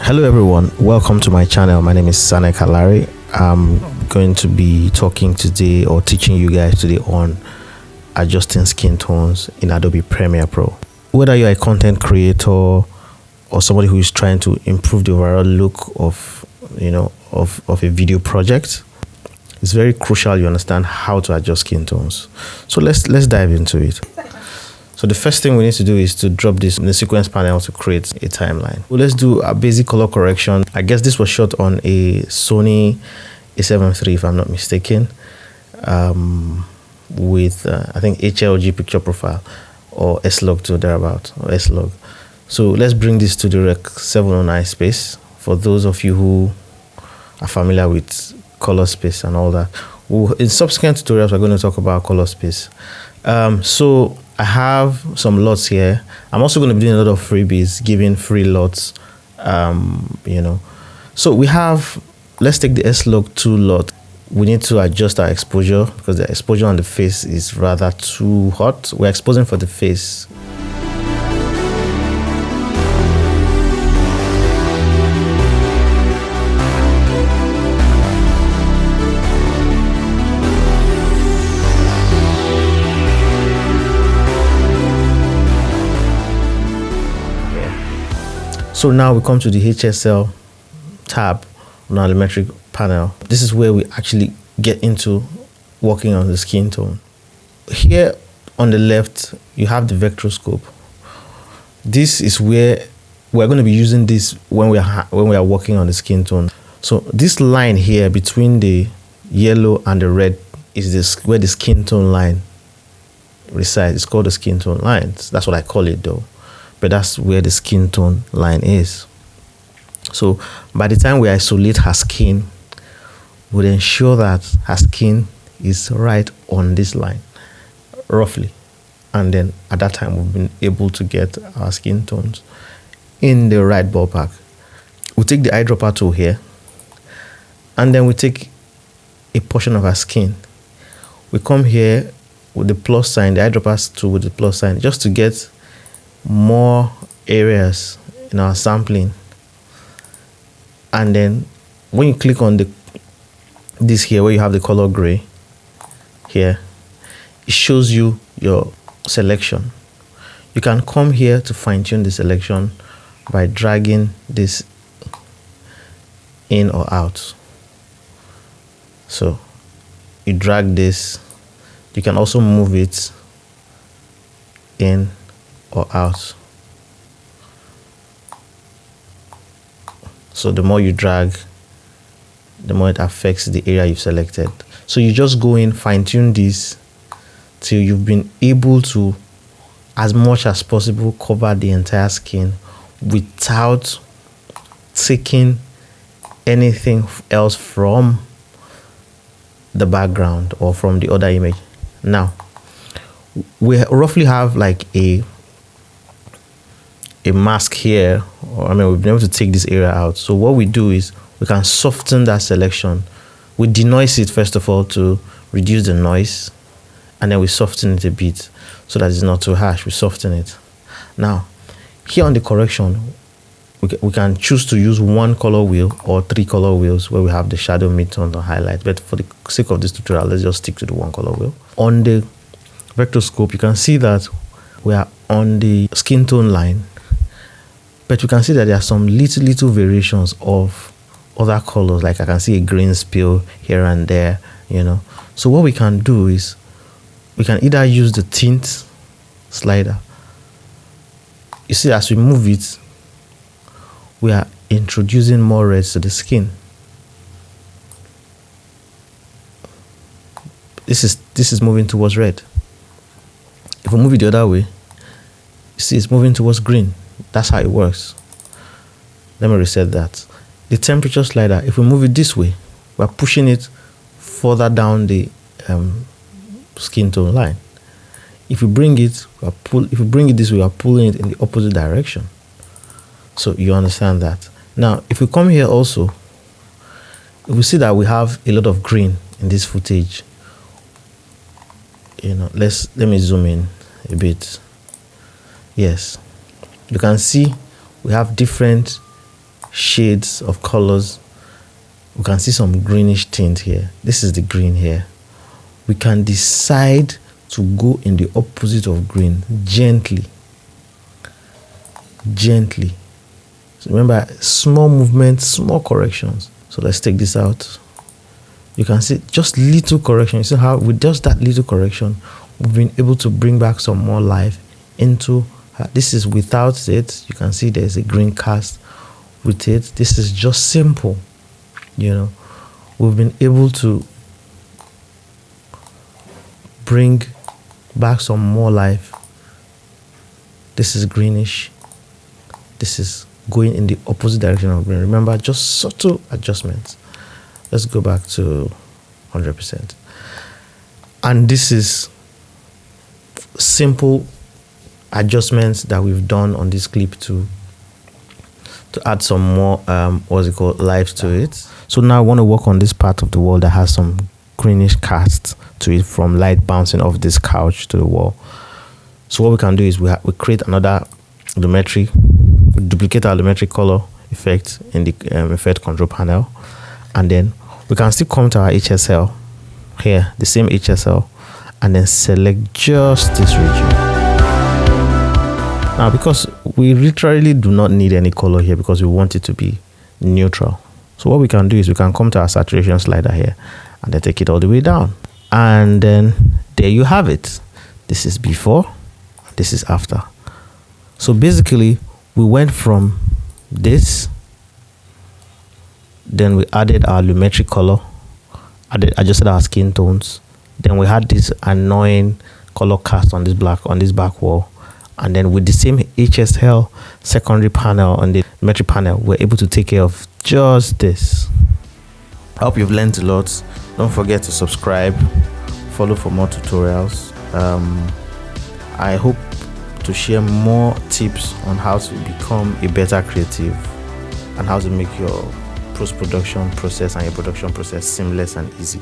Hello everyone, welcome to my channel. My name is Sane Kalari. I'm going to be talking today or teaching you guys today on adjusting skin tones in Adobe Premiere Pro. Whether you're a content creator or somebody who is trying to improve the overall look of a video project, it's very crucial you understand how to adjust skin tones. So let's dive into it. So the first thing we need to do is to drop this in the sequence panel to create a timeline. Well, let's do a basic color correction. I guess this was shot on a Sony A7 III, if I'm not mistaken, with I think HLG picture profile or S-Log to thereabout, or S-Log. So let's bring this to the Rec 709 space. For those of you who are familiar with color space and all that, in subsequent tutorials we're going to talk about color space. So I have some lots here. I'm also going to be doing a lot of freebies, giving free lots, So we have, let's take the S-Log 2 lot. We need to adjust our exposure because the exposure on the face is rather too hot. We're exposing for the face. So now we come to the HSL tab on our Lumitri panel. This is where we actually get into working on the skin tone. Here on the left, you have the vector scope. This is where we're going to be using this when we are working on the skin tone. So this line here between the yellow and the red is where the skin tone line resides. It's called the skin tone line. That's what I call it though. But that's where the skin tone line is. So by the time we isolate her skin, we'll ensure that her skin is right on this line, roughly. And then at that time, we've been able to get our skin tones in the right ballpark. We take the eyedropper tool here, and then we take a portion of her skin. We come here with the plus sign, the eyedropper tool with the plus sign, just to get more areas in our sampling. And then when you click on this here where you have the color gray here, it shows you your selection. You can come here to fine-tune the selection by dragging this in or out. So you drag this, you can also move it in or out. So the more you drag, the more it affects the area you've selected. So you just go in, fine-tune this till you've been able to, as much as possible, cover the entire skin without taking anything else from the background or from the other image. Now we roughly have like a mask here, or we've been able to take this area out. So what we do is we can soften that selection. We denoise it first of all to reduce the noise, and then we soften it a bit so that it's not too harsh. We soften it. Now here on the correction, we can choose to use one color wheel or 3 color wheels where we have the shadow, midtone, and highlight. But for the sake of this tutorial, let's just stick to the one color wheel. On the vector scope, you can see that we are on the skin tone line, but you can see that there are some little variations of other colors. Like I can see a green spill here and there, So what we can do is we can either use the tint slider. You see, as we move it, we are introducing more reds to the skin. This is moving towards red. If we move it the other way, you see it's moving towards green. That's how it works. Let me reset that. The temperature slider, if we move it this way, we're pushing it further down the skin tone line. If we bring it, if we bring it this way, we're pulling it in the opposite direction. So you understand that. Now, if we come here also, we see that we have a lot of green in this footage. Let me zoom in a bit. Yes, you can see we have different shades of colors. We can see some greenish tint here. This is the green here. We can decide to go in the opposite of green gently. So remember, small movements, small corrections. So let's take this out. You can see just little correction. You see how with just that little correction, we've been able to bring back some more life into her. This is without it. You can see there's a green cast with it. This is just simple. We've been able to bring back some more life. This is greenish. This is going in the opposite direction of green. Remember, just subtle adjustments. Let's go back to 100%. And this is simple adjustments that we've done on this clip to add some more life to it. So now I want to work on this part of the wall that has some greenish cast to it from light bouncing off this couch to the wall. So what we can do is we create another Lumitri, duplicate our Lumitri color effect in the effect control panel, and then we can still come to our HSL here, the same HSL, and then select just this region. Now, because we literally do not need any color here because we want it to be neutral. So what we can do is we can come to our saturation slider here and then take it all the way down. And then there you have it. This is before, this is after. So basically, we went from this, then we added our Lumitri color, adjusted our skin tones. Then we had this annoying color cast on this back wall. And then with the same HSL secondary panel on the Lumitri panel, we're able to take care of just this. I hope you've learned a lot. Don't forget to subscribe, follow for more tutorials. I hope to share more tips on how to become a better creative and how to make your post-production process and your production process seamless and easy.